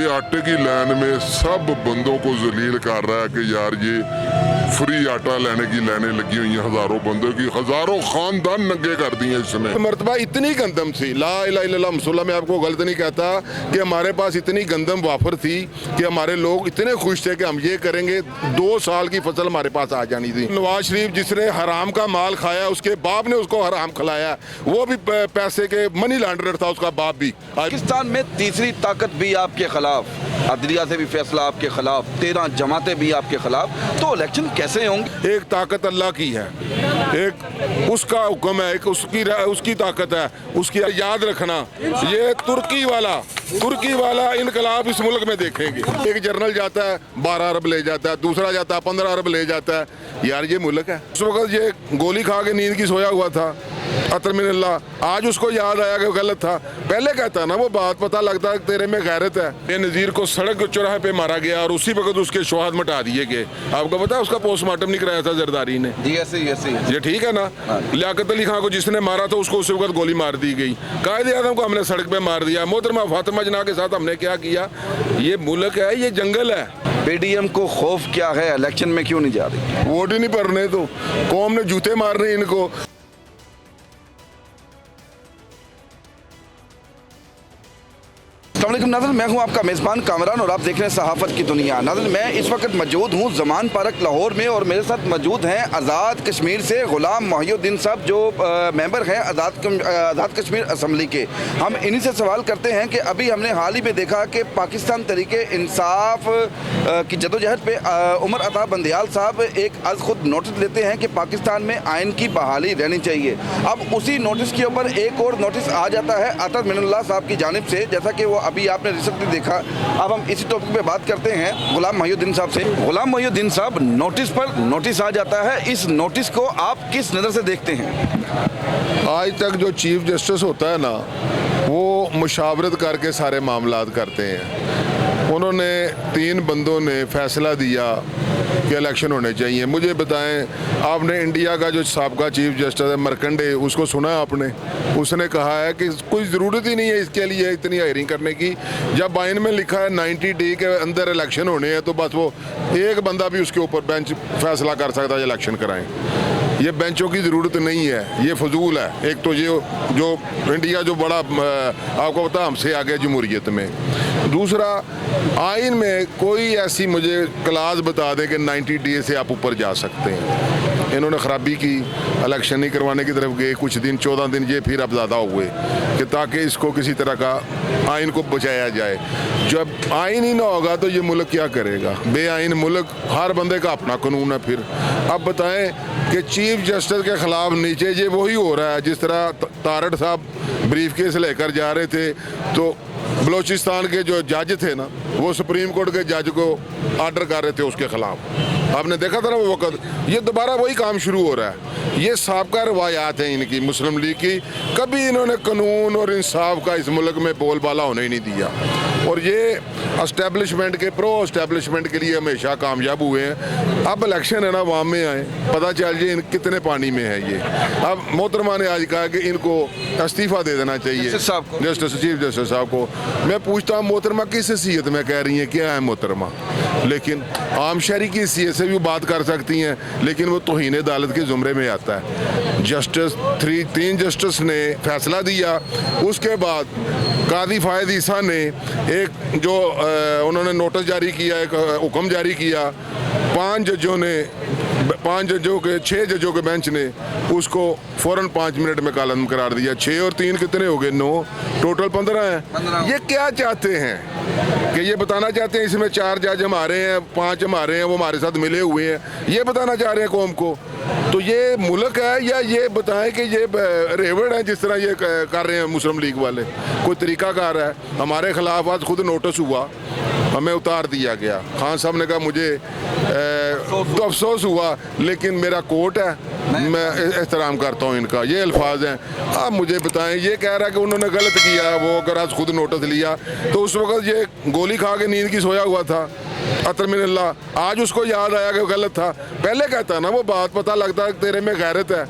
ये आटे की लाइन में सब बंदों को जलील कर रहा है कि यार ये फ्री आटा लेने की लाइनें लगी हुई हैं, हजारों बंदों की, हजारों खानदान नंगे कर दिए इसने। मरतबा इतनी गंदम थी, ला इलाहा इल्लल्लाह मुसल्ला, मैं आपको गलत नहीं कहता कि हमारे पास इतनी गंदम वाफर थी कि हमारे लोग इतने खुश थे कि हम ये करेंगे, 2 साल की फसल हमारे पास आ जानी थी। नवाज शरीफ जिसने हराम का माल खाया, उसके बाप ने उसको हराम खिलाया, वो भी पैसे के मनी लॉन्ड्रर था उसका बाप भी। पाकिस्तान में तीसरी ताकत भी आपके खिलाफ, अदलिया से भी फैसला आपके खिलाफ, 13 जमातें भी आपके खिलाफ, तो इलेक्शन कैसे होंगे? एक ताकत अल्लाह की है, एक उसका हुक्म है, एक उसकी ताकत है, उसकी याद रखना। ये तुर्की वाला इनकलाब इस मुल्क में देखेंगे। एक जर्नल जाता है 12 अरब ले जाता है, दूसरा जाता है 15 अरब ले जाता है। यार ये मुल्क है। उस वक्त ये गोली खा के नींद की सोया हुआ था, अतरमिनल्लाह, आज उसको याद आया कि गलत था। पहले कहता ना वो बात, पता लगता है तेरे में गैरत है। ये नज़ीर को सड़क चौराहे पे मारा गया और उसी वक्त उसके शवाहद मिटा दिए गए। आपको पता है उसका पोस्टमार्टम नहीं कराया था जरदारी ने। ये ठीक है ना? लियाकत अली खान को जिसने मारा था उसको उसी वक्त गोली मार दी गई। कायदे आज़म को हमने सड़क पे मार दिया। मोहतरमा फातिमा जना के साथ हमने क्या किया? ये मुल्क है, ये जंगल है। पीडीएम को खौफ क्या है, इलेक्शन में क्यों नहीं जा रही? वोट ही नहीं पड़ने, तो कौम ने जूते मारने इनको। अस्सलामुअलैकुम नाज़रीन, मैं हूं आपका मेज़बान कामरान और आप देख रहे हैं सहाफ़त की दुनिया। नाज़रीन, मैं इस वक्त मौजूद हूं ज़मान पार्क लाहौर में और मेरे साथ मौजूद हैं आज़ाद कश्मीर से ग़ुलाम मोहिउद्दीन साहब, जो मेंबर हैं आज़ाद कश्मीर असम्बली के। हम इन्हीं से सवाल करते हैं कि अभी हमने हाल ही में देखा कि पाकिस्तान तरीके इंसाफ की जदोजहद पे उमर अता बंदियाल साहब एक आज खुद नोटिस लेते हैं कि पाकिस्तान में आइन की बहाली रहनी चाहिए। अब उसी नोटिस के ऊपर एक और नोटिस आ जाता है अतर मिनुल्लाह साहब की जानिब से, जैसा कि वो अभी आपने रिसेंटली देखा। अब हम इसी टॉपिक पे बात करते हैं ग़ुलाम मोहिउद्दीन साहब से। ग़ुलाम मोहिउद्दीन साहब, नोटिस पर नोटिस आ जाता है, इस नोटिस को आप किस नज़र से देखते हैं? आज तक जो चीफ जस्टिस होता है ना, वो मुशावरत करके सारे मामलात करते हैं। उन्होंने 3 बंदों ने फैसला दिया कि इलेक्शन होने चाहिए। मुझे बताएं, आपने इंडिया का जो साबका चीफ जस्टिस है मरकंडे, उसको सुना आपने? उसने कहा है कि कोई ज़रूरत ही नहीं है इसके लिए इतनी हायरिंग करने की। जब आइन में लिखा है 90 डे के अंदर इलेक्शन होने हैं, तो बस वो एक बंदा भी उसके ऊपर बेंच फैसला कर सकता है इलेक्शन कराएं। ये बेंचों की ज़रूरत नहीं है, ये फजूल है। एक तो ये जो इंडिया जो बड़ा आपको पता हमसे आगे जमहूरियत में। दूसरा, आइन में कोई ऐसी मुझे क्लास बता दें कि 90 डे से आप ऊपर जा सकते हैं। इन्होंने ख़राबी की, इलेक्शन नहीं करवाने की तरफ गए, कुछ दिन 14 दिन ये फिर अब ज़्यादा हुए कि ताकि इसको किसी तरह का आइन को बचाया जाए। जब आइन ही ना होगा तो ये मुल्क क्या करेगा? बेआइन मुल्क, हर बंदे का अपना कानून है। फिर अब बताएं कि चीफ जस्टिस के ख़िलाफ़ नीचे ये वही हो रहा है जिस तरह तारड़ साहब ब्रीफ केस लेकर जा रहे थे, तो बलोचिस्तान के जो जज थे ना, वो सुप्रीम कोर्ट के जज को आर्डर कर रहे थे उसके खिलाफ। आपने देखा था ना वो वक्त, ये दोबारा वही काम शुरू हो रहा है। ये साबका रवायात हैं इनकी, मुस्लिम लीग की। कभी इन्होंने कानून और इंसाफ का इस मुल्क में बोलबाला होने ही नहीं दिया, और ये एस्टेब्लिशमेंट के प्रो एस्टेब्लिशमेंट के लिए हमेशा कामयाब हुए हैं। अब इलेक्शन है ना, वाम में आए, पता चल जाए कितने पानी में है ये। अब मोहतरमा ने आज कहा कि इनको इस्तीफ़ा दे देना चाहिए, जस्टिस चीफ जस्टिस साहब को। मैं पूछता हूँ, मोहतरमा किस हैसियत में कह रही हैं? क्या है मोहतरमा? लेकिन आम शहरी की हैसियत से भी बात कर सकती हैं, लेकिन वो तौहीन अदालत के ज़ुमरे में आता है। जस्टिस 3 जस्टिस ने फैसला दिया, उसके बाद कादी फायद ईसा ने एक जो उन्होंने नोटिस जारी किया, एक हुक्म जारी किया। 6 जजों के बेंच ने उसको फ़ौरन 5 मिनट में कालम करार दिया। 6 और 3 कितने हो गए? 9, टोटल 15 हैं। ये क्या चाहते हैं कि ये बताना चाहते हैं इसमें 4 जज हमारे हैं, 5 हमारे हैं, वो हमारे साथ मिले हुए हैं, ये बताना चाह रहे हैं कौम को? तो ये मुल्क है, या ये बताएं कि ये रेवड़ है जिस तरह ये कर रहे हैं मुस्लिम लीग वाले? कोई तरीकाकार है? हमारे खिलाफ आज खुद नोटिस हुआ, हमें उतार दिया गया। खान साहब ने कहा मुझे तो अफसोस हुआ, लेकिन मेरा कोर्ट है, मैं एहतराम करता हूँ इनका। ये अल्फाज हैं। आप मुझे बताएं, ये कह रहा है कि उन्होंने गलत किया, वो अगर आज खुद नोटिस लिया, तो उस वक्त ये गोली खा के नींद की सोया हुआ था, अतरमिनल्लाह, आज उसको याद आया कि गलत था। पहले कहता ना वो बात, पता लगता है तेरे में गैरत है।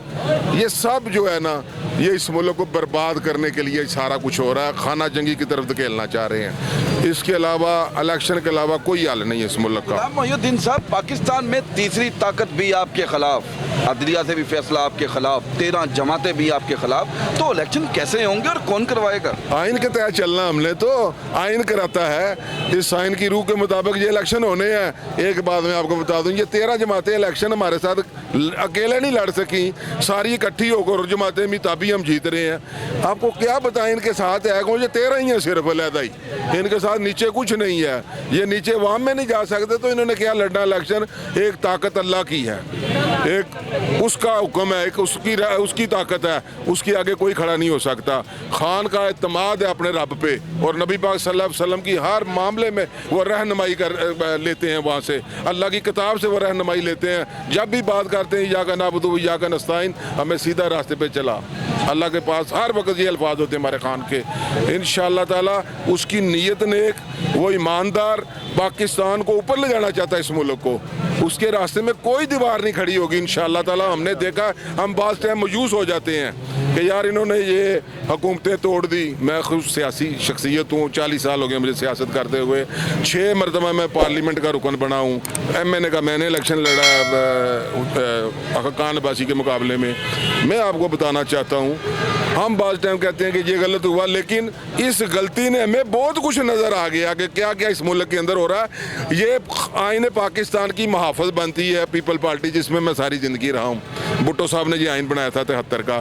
ये सब जो है ना, ये इस मुल्क को बर्बाद करने के लिए सारा कुछ हो रहा है, खाना जंगी की तरफ धकेलना चाह रहे हैं। इसके अलावा इलेक्शन के अलावा कोई हल नहीं है इस मुल्क का। गुलाम मोहिउद्दीन साहब, पाकिस्तान में तीसरी ताकत भी आपके खिलाफ, अदलिया से भी फैसला आपके खिलाफ, 13 जमातें भी आपके खिलाफ, तो इलेक्शन कैसे होंगे और कौन करवाएगा? आइन के तहत चलना, हमने तो आइन कराता है, इस आइन की रूह के मुताबिक ये इलेक्शन होने हैं। एक बात मैं आपको बता दूं, ये 13 जमातें इलेक्शन हमारे साथ अकेले नहीं लड़ सकी, सारी इकट्ठी होकर जमातें भी, तभी हम जीत रहे हैं। आपको क्या बताएं, इनके साथ है कौन? ये 13 ही है सिर्फ अलहदा ही, इनके साथ नीचे कुछ नहीं है। ये नीचे वाम में नहीं जा सकते, तो इन्होंने क्या लड़ना इलेक्शन? एक ताकत अल्लाह की है, एक उसका हुक्म है, एक उसकी ताकत है, उसके आगे कोई खड़ा नहीं हो सकता। खान का एतमाद है अपने रब पे, और नबी पाक सल्लल्लाहु अलैहि वसल्लम की हर मामले में वो रहनुमाई कर लेते हैं, वहाँ से अल्लाह की किताब से वो रहनुमाई लेते हैं। जब भी बात करते हैं या का नाबुदु या का नस्ताइन, हमें सीधा रास्ते पे चला, अल्लाह के पास हर वक्त ये अल्फाज होते हैं हमारे खान के। इंशाअल्लाह ताला उसकी नीयत नेक, वो ईमानदार, पाकिस्तान को ऊपर ले जाना चाहता है इस मुल्क को, उसके रास्ते में कोई दीवार नहीं खड़ी होगी इंशाअल्लाह ताला। हमने देखा, हम बाज़ टाइम मायूस हो जाते हैं कि यार इन्होंने ये हुकूमतें तोड़ दी। मैं खुद सियासी शख्सियत हूँ, 40 साल हो गए मुझे सियासत करते हुए, 6 मरतबा मैं पार्लियामेंट का रुकन बना हूँ। MNA का मैंने इलेक्शन लड़ा खान अब्बासी के मुकाबले में। मैं आपको बताना चाहता हूँ, हम बाज़ टाइम कहते हैं कि ये गलत हुआ, लेकिन इस गलती ने हमें बहुत कुछ नज़र आ गया कि क्या क्या इस मुल्क के अंदर हो रहा है। ये आइन पाकिस्तान की महाफज बनती है पीपल पार्टी, जिसमें मैं सारी ज़िंदगी रहा हूँ। भुट्टो साहब ने ये आइन बनाया था 73 का,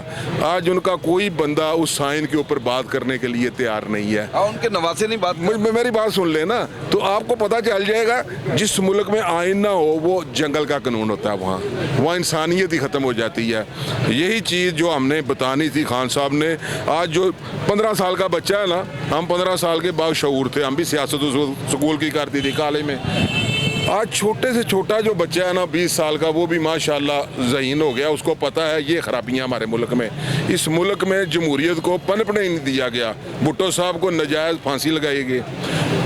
आज उनका कोई बंदा उस आइन के ऊपर बात करने के लिए तैयार नहीं है। उनके नवासे नहीं बात, मेरी बात सुन लेना, तो आपको पता चल जाएगा। जिस मुल्क में आइन ना हो, वो जंगल का कानून होता है, वहाँ इंसानियत ही ख़त्म हो जाती है। यही चीज़ जो हमने बतानी थी खान साहब ने। आज जो 15 साल का बच्चा है ना, हम 15 साल के बाशऊर थे, हम भी सियासत स्कूल की करती थी कॉलेज में। आज छोटे से छोटा जो बच्चा है ना, 20 साल का, वो भी माशाल्लाह ज़हीन हो गया, उसको पता है ये खराबियाँ हमारे मुल्क में। इस मुल्क में जमहूरियत को पनपने नहीं दिया गया। भुट्टो साहब को नाजायज़ फांसी लगाई गई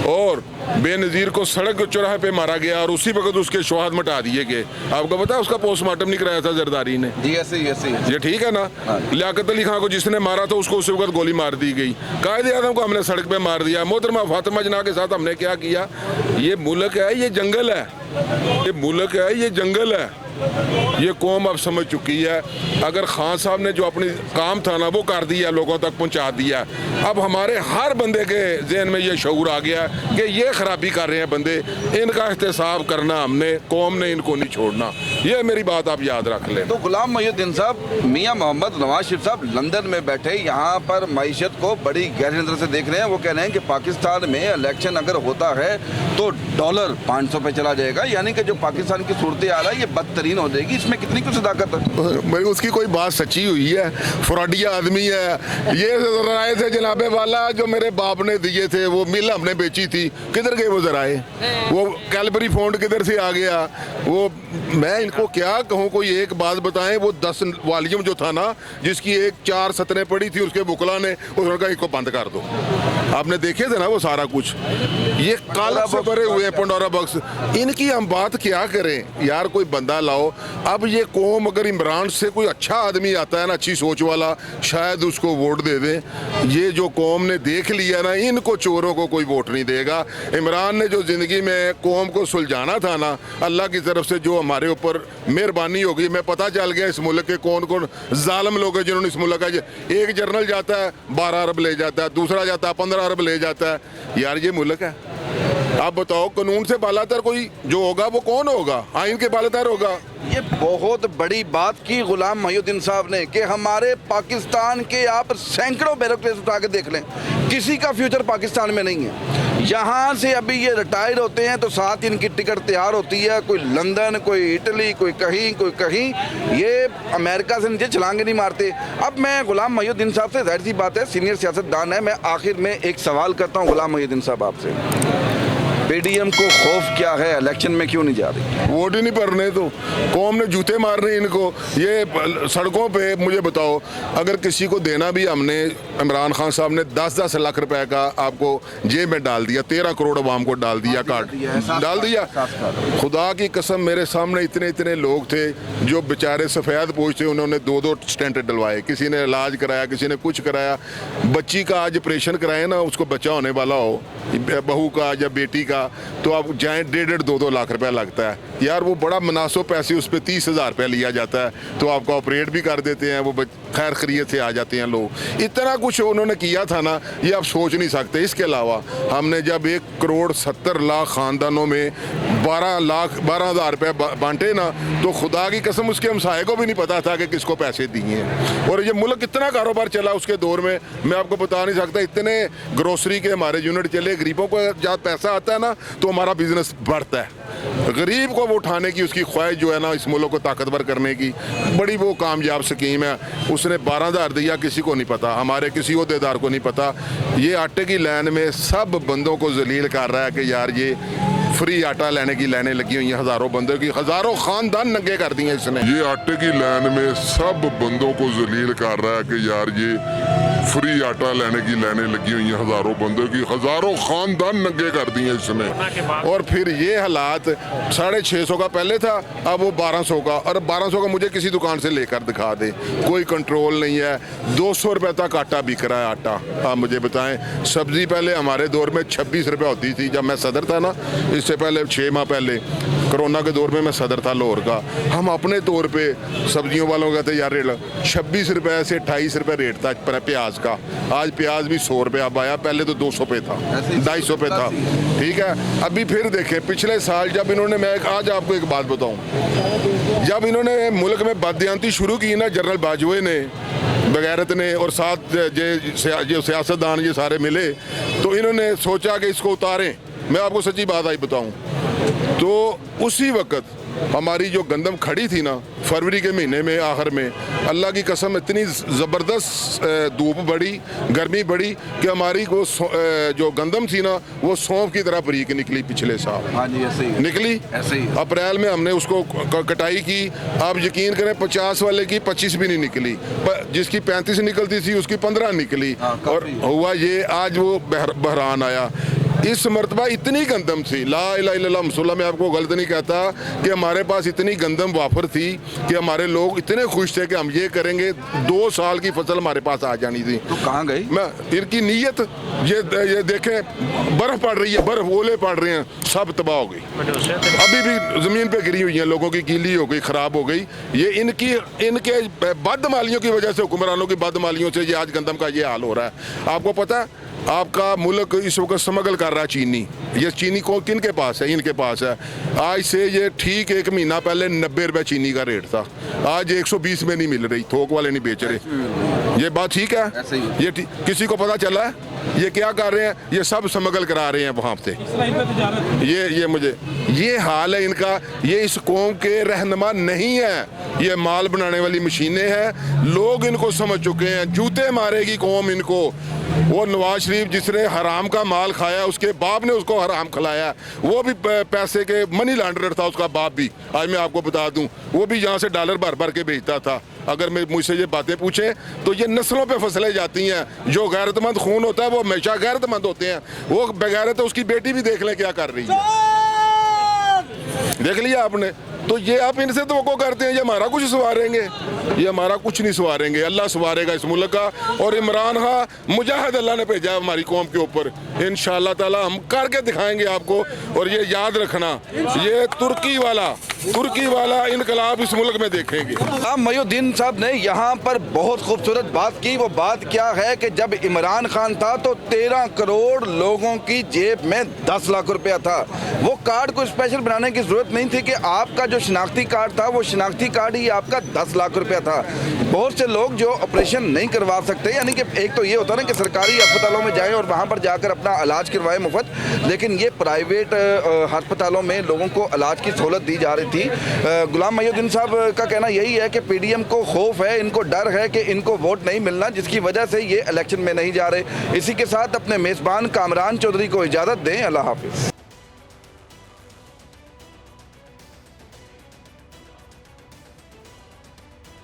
और बेनज़ीर को सड़क चौराहे पे मारा गया और उसी वक्त उसके शवाहद मिटा दिए गए। आपको पता है उसका पोस्टमार्टम नहीं कराया था जरदारी ने? जी ऐसे ये ठीक है ना। लियाकत अली खान को जिसने मारा था, उसको उसी वक्त गोली मार दी गई। कायदे आज़म को हमने सड़क पे मार दिया। मोहतरमा फातिमा जना के साथ हमने क्या किया? ये मुल्क है, ये जंगल है, ये मुल्क है, ये जंगल है। ये कौम अब समझ चुकी है। अगर खान साहब ने जो अपनी काम था ना, वो कर दिया, लोगों तक पहुंचा दिया। अब हमारे हर बंदे के जहन में ये शऊर आ गया कि ये खराबी कर रहे हैं बंदे, इनका एहतसाब करना हमने, कौम ने इनको नहीं छोड़ना। ये मेरी बात आप याद रख लें। तो गुलाम मोहिउद्दीन साहब, मियां मोहम्मद नवाज शरीफ साहब लंदन में बैठे यहाँ पर मईशत को बड़ी गहरी नज़र से देख रहे हैं। वो कह रहे हैं कि पाकिस्तान में इलेक्शन अगर होता है तो डॉलर 500 पे चला जाएगा, यानी कि जो पाकिस्तान की सूरत हाल है ये बदतरीन हो जाएगी। इसमें कितनी कुछ सदाकत है? भाई उसकी कोई बात सच्ची हुई है, फ्रॉडिया आदमी है। ये राय थे जनाबे वाला जो मेरे बाप ने दिए थे, वो मिल हमने बेची थी, किधर गए वो जराए? वो कैलबरी फॉन्ड किधर से आ गया? वो मैं इनको क्या कहूँ, कोई एक बात बताएं। वो 10 वॉल्यूम जो था ना, जिसकी 4 सतरें पड़ी थी, उसके बुकला ने उसने कहा इसको बंद कर दो। आपने देखे थे ना वो सारा कुछ, ये काला से भरे हुए हैं पंडोरा बॉक्स। इनकी हम बात क्या करें यार? कोई बंदा लाओ। अब ये कौम अगर इमरान से कोई अच्छा आदमी आता है ना, अच्छी सोच वाला, शायद उसको वोट दे दें। ये जो कौम ने देख लिया ना, इनको चोरों को कोई वोट नहीं देगा। इमरान ने जो ज़िंदगी में कौम को सुलझाना था ना, अल्लाह की तरफ से जो हमारे ऊपर मेहरबानी होगी। मैं पता चल गया इस मुल्क के कौन कौन जालिम लोग हैं जिन्होंने इस मुल्क का, एक जर्नल जाता है 12 अरब ले जाता है, दूसरा जाता है 15 अरब ले जाता है। यार ये मुल्क है। आप बताओ, कानून से बालातर कोई जो होगा वो कौन होगा? आइन के बालातर होगा। ये बहुत बड़ी बात की गुलाम मोहिउद्दीन साहब ने कि हमारे पाकिस्तान के आप सैकड़ों ब्यूरोक्रेट्स उठा के देख लें, किसी का फ्यूचर पाकिस्तान में नहीं है। यहाँ से अभी ये रिटायर होते हैं तो साथ इनकी टिकट तैयार होती है, कोई लंदन, कोई इटली, कोई कहीं। ये अमेरिका से नीचे छलांगे नहीं मारते। अब मैं गुलाम मोहिउद्दीन साहब से, जाहिर सी बात है सीनियर सियासतदान है, मैं आखिर में एक सवाल करता हूँ गुलाम मोहिउद्दीन साहब आपसे। पीडीएम को खौफ क्या है, इलेक्शन में क्यों नहीं जा रही? वोट ही नहीं पड़ने तो कौम ने जूते मारने इनको। ये सड़कों पे मुझे बताओ, अगर किसी को देना भी हमने, इमरान खान साहब ने 10-10 लाख रुपए का आपको जेब में डाल दिया, 13 करोड़ अवाम को डाल दिया, कार्ड डाल दिया। खुदा की कसम मेरे सामने इतने इतने लोग थे जो बेचारे सफ़ेद पोश थे, उन्होंने 2-2 स्टेंट डलवाए, किसी ने इलाज कराया, किसी ने कुछ कराया। बच्ची का आज ऑपरेशन कराए ना, उसको बच्चा होने वाला हो, बहू का या बेटी का, तो आप जाएँ 1.5-2 लाख रुपया लगता है यार। वो बड़ा मुनासिब पैसे, उस पर 30,000 रुपया लिया जाता है, तो आपका ऑपरेट भी कर देते हैं, वो खैर खैरियत से आ जाते हैं लोग। इतना कुछ उन्होंने किया था ना, ये आप सोच नहीं सकते। इसके अलावा हमने जब 1,70,00,000 ख़ानदानों में 12,00,000 रुपये बांटे ना, तो खुदा की कसम उसके हमसाये को भी नहीं पता था कि किसको पैसे दिए हैं। और ये मुल्क कितना कारोबार चला उसके दौर में, मैं आपको बता नहीं सकता। इतने ग्रोसरी के हमारे यूनिट चले, गरीबों को जब पैसा आता है ना तो हमारा बिजनेस बढ़ता है। गरीब को वो उठाने की उसकी ख्वाहिश जो है ना, इस मुल्क को ताकतवर करने की बड़ी वो कामयाब स्कीम है। उसने 12,000 दिया, किसी को नहीं पता, हमारे किसी ओहदेदार को नहीं पता। ये आटे की लाइन में सब बंदों को जलील कर रहा है कि यार ये फ्री आटा लेने की लाइनें लगी हुई हैं, हज़ारों बंदों की, हज़ारों ख़ानदान नंगे कर दिए इसने। ये आटे की लाइन में सब बंदों को जलील कर रहा है कि यार ये फ्री आटा लेने की लाइनें लगी हुई हैं, हज़ारों बंदों की, हज़ारों ख़ानदान नंगे कर दिए इसने। और फिर ये हालात 650 का पहले था, अब वो 1200 का, और 1200 का मुझे किसी दुकान से लेकर दिखा दे, कोई कंट्रोल नहीं है। 200 रुपये तक आटा बिक रहा है। आटा आप मुझे बताएं, सब्ज़ी पहले हमारे दौर में 26 रुपये होती थी जब मैं सदर था ना, इससे पहले 6 माह पहले कोरोना के दौर में मैं सदर था लाहौर का। हम अपने तौर पे सब्जियों वालों का यार रेट 26 रुपये से 28 रुपये रेट था प्याज का। आज प्याज भी 100 रुपये अब आया, पहले तो 200 पे था, 250 पे था। ठीक है, अभी फिर देखें पिछले साल जब इन्होंने, मैं आज आपको एक बात बताऊं, जब इन्होंने मुल्क में बददियानती शुरू की ना, जनरल बाजवे ने, बगैरत ने, और साथ जो सियासतदान ये सारे मिले, तो इन्होंने सोचा कि इसको उतारें। मैं आपको सच्ची बात आई बताऊं तो उसी वक्त हमारी जो गंदम खड़ी थी ना, फरवरी के महीने में आखिर में, अल्लाह की कसम इतनी ज़बरदस्त धूप बढ़ी, गर्मी बढ़ी कि हमारी वो जो गंदम थी ना, वो सौंफ की तरह बरीक निकली पिछले साल। हाँ जी, ऐसे ही निकली, ऐसे ही। अप्रैल में हमने उसको कटाई की, आप यकीन करें 50 वाले की 25 भी नहीं निकली, जिसकी 35 निकलती थी उसकी 15 निकली। और हुआ ये, आज वो बहरान आया। इस मरतबा इतनी गंदम थी, ला इलाहा इल्लल्लाह मुसल्ला, मैं आपको गलत नहीं कहता कि हमारे पास इतनी गंदम वाफर थी कि हमारे लोग इतने खुश थे कि हम ये करेंगे, 2 साल की फसल हमारे पास आ जानी थी। तो कहाँ गई? मैं इनकी नीयत, ये देखें, बर्फ पड़ रही है, बर्फ ओले पड़ रहे हैं, सब तबाह हो गई। अभी भी ज़मीन पे गिरी हुई हैं, लोगों की गीली हो गई, ख़राब हो गई। ये इनके बदमालियों की वजह से, हुक्मरानों की बदमालियों से ये आज गंदम का ये हाल हो रहा है। आपको पता है, आपका मुल्क इस वक्त स्मगल कर रहा है चीनी। ये चीनी को किन के पास है? इनके पास है। आज से ये ठीक 1 महीना पहले 90 रुपये चीनी का रेट था, आज 120 में नहीं मिल रही, थोक वाले नहीं बेच रहे। ये बात ठीक है? ये किसी को पता चला है? ये क्या कर रहे हैं? ये सब स्मगल करा रहे हैं वहाँ से। ये हाल है इनका। ये इस कौम के रहनुमा नहीं है, ये माल बनाने वाली मशीनें हैं। लोग इनको समझ चुके हैं, जूते मारेगी कौम इनको। वो नवाज शरीफ जिसने हराम का माल खाया, उसके बाप ने उसको हराम खिलाया, वो भी पैसे के मनी लॉन्ड्रर था उसका बाप भी। आज मैं आपको बता दूं, वो भी यहाँ से डॉलर भर भर के भेजता था। अगर मैं मुझसे ये बातें पूछे तो ये नस्लों पे फसलें जाती हैं। जो गैरतमंद खून होता है वो हमेशा गैरतमंद होते हैं। वो बगैरत, उसकी बेटी भी देख लें क्या कर रही है, देख लिया आपने। तो ये आप इनसे तो करते हैं ये हमारा कुछ सवारेंगे, ये हमारा कुछ नहीं सवारेंगे, अल्लाह सवारेगा इस मुल्क का। और इमरान खान मुजाहिद अल्लाह ने भेजा है हमारी कौम के ऊपर, इंशाअल्लाह ताला हम करके दिखाएंगे आपको। और ये याद रखना, ये तुर्की वाला इनकलाब इस मुल्क में देखेंगे। गुलाम मोहिउद्दीन साहब ने यहाँ पर बहुत खूबसूरत बात की। वो बात क्या है कि जब इमरान खान था तो 13 करोड़ लोगों की जेब में 10 लाख रुपया था। वो कार्ड को स्पेशल बनाने की जरूरत नहीं थी कि आपका जो शिनाख्ती कार्ड था वो शिनाख्ती कार्ड ही आपका 10 लाख रुपया था। बहुत से लोग जो ऑपरेशन नहीं करवा सकते, यानी कि एक तो ये होता है ना कि सरकारी अस्पतालों में जाएं और वहाँ पर जाकर अपना इलाज करवाएं मुफ्त, लेकिन ये प्राइवेट अस्पतालों में लोगों को इलाज की सहूलत दी जा रही थी। गुलाम मोहिउद्दीन साहब का कहना यही है कि पीडीएम को खौफ है, इनको डर है कि इनको वोट नहीं मिलना, जिसकी वजह से ये इलेक्शन में नहीं जा रहे। इसी के साथ अपने मेज़बान कामरान चौधरी को इजाज़त दें। अल्लाह हाफिज़।